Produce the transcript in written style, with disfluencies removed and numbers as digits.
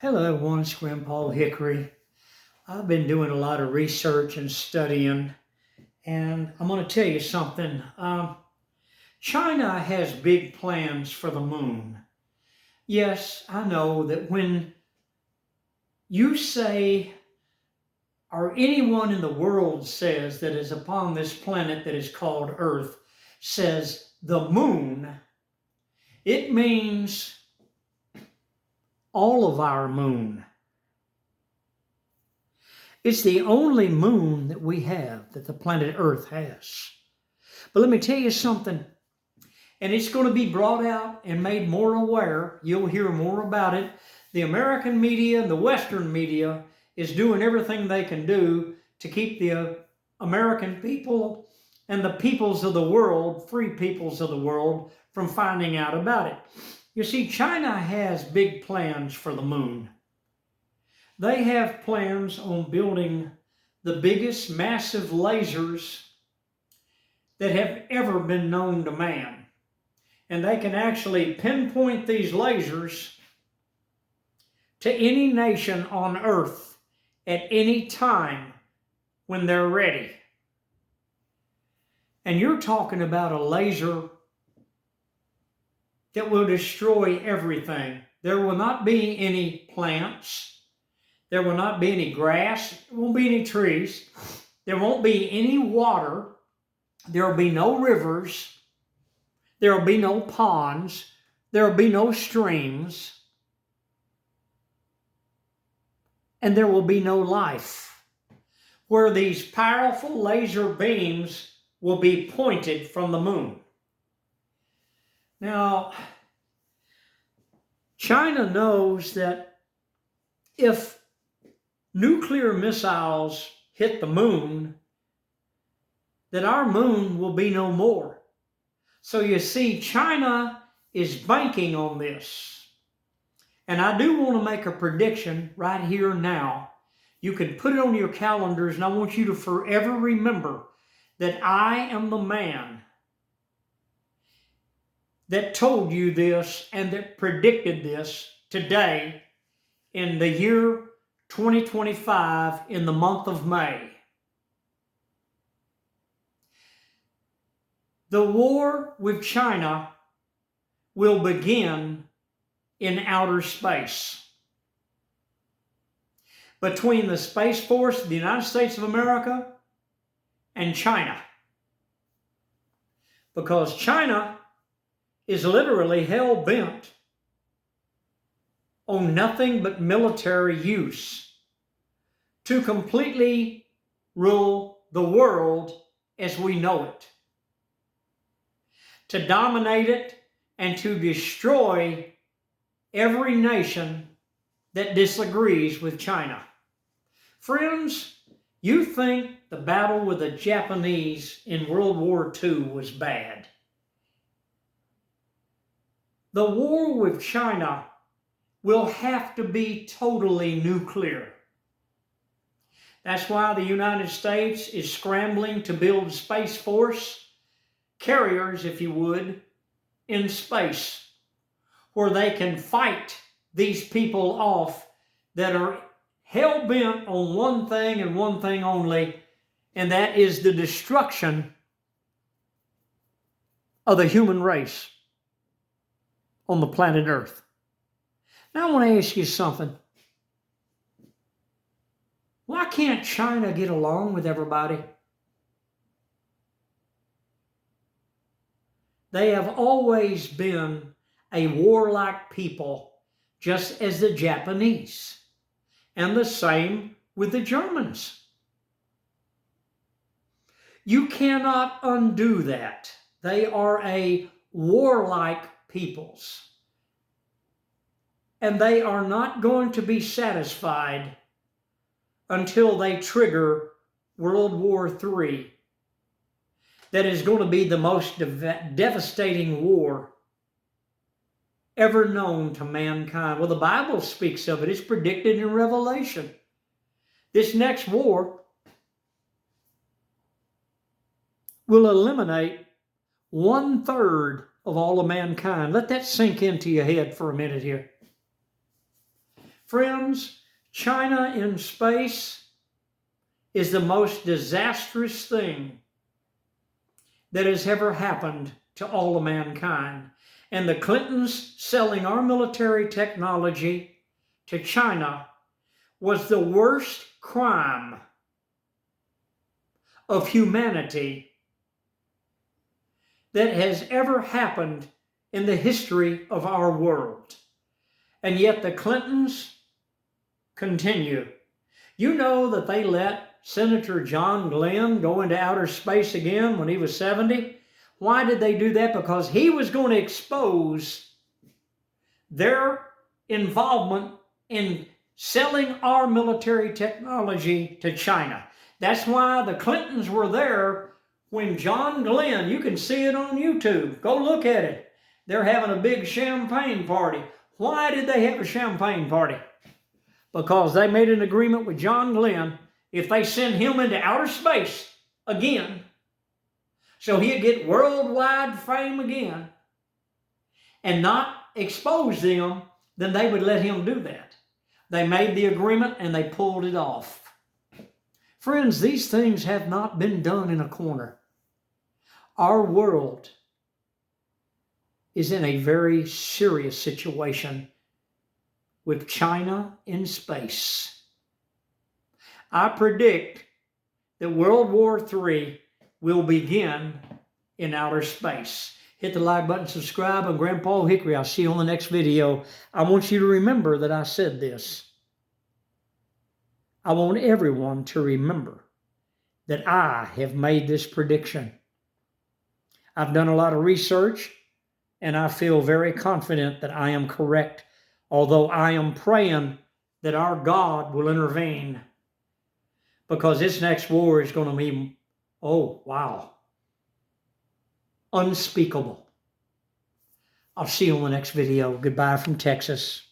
Hello, everyone. It's Grandpa Hickory. I've been doing a lot of research and studying, and I'm going to tell you something. China has big plans for the moon. Yes, I know that when you say, or anyone in the world says that is upon this planet that is called Earth, says the moon, it means all of our moon. It's the only moon that we have, that the planet Earth has. But let me tell you something, and it's going to be brought out and made more aware. You'll hear more about it. The American media and the Western media is doing everything they can do to keep the American people and the peoples of the world, free peoples of the world, from finding out about it. You see, China has big plans for the moon. They have plans on building the biggest massive lasers that have ever been known to man. And they can actually pinpoint these lasers to any nation on Earth at any time when they're ready. And you're talking about a laser that will destroy everything. There will not be any plants. There will not be any grass. There won't be any trees. There won't be any water. There will be no rivers. There will be no ponds. There will be no streams. And there will be no life, where these powerful laser beams will be pointed from the moon. Now, China knows that if nuclear missiles hit the moon, that our moon will be no more. So you see, China is banking on this. And I do want to make a prediction right here now. You can put it on your calendars, and I want you to forever remember that I am the man that told you this and that predicted this today in the year 2025 in the month of May. The war with China will begin in outer space between the Space Force of the United States of America and China. Because China is literally hell-bent on nothing but military use to completely rule the world as we know it, to dominate it and to destroy every nation that disagrees with China. Friends, you think the battle with the Japanese in World War II was bad. The war with China will have to be totally nuclear. That's why the United States is scrambling to build Space Force carriers, if you would, in space, where they can fight these people off that are hell-bent on one thing and one thing only, and that is the destruction of the human race on the planet Earth. Now I want to ask you something. Why can't China get along with everybody? They have always been a warlike people, just as the Japanese, and the same with the Germans. You cannot undo that. They are a warlike peoples. And they are not going to be satisfied until they trigger World War III. That is going to be the most devastating war ever known to mankind. Well, the Bible speaks of it. It's predicted in Revelation. This next war will eliminate 1/3 of all of mankind. Let that sink into your head for a minute here. Friends, China in space is the most disastrous thing that has ever happened to all of mankind. And the Clintons selling our military technology to China was the worst crime of humanity that has ever happened in the history of our world. And yet the Clintons continue. You know that they let Senator John Glenn go into outer space again when he was 70? Why did they do that? Because he was going to expose their involvement in selling our military technology to China. That's why the Clintons were there when John Glenn, you can see it on YouTube, go look at it. They're having a big champagne party. Why did they have a champagne party? Because they made an agreement with John Glenn, if they send him into outer space again, so he'd get worldwide fame again and not expose them, then they would let him do that. They made the agreement and they pulled it off. Friends, these things have not been done in a corner. Our world is in a very serious situation with China in space. I predict that World War III will begin in outer space. Hit the like button, subscribe. I'm Grandpa Hickory. I'll see you on the next video. I want you to remember that I said this. I want everyone to remember that I have made this prediction. I've done a lot of research, and I feel very confident that I am correct, although I am praying that our God will intervene, because this next war is going to be, oh, wow, unspeakable. I'll see you on the next video. Goodbye from Texas.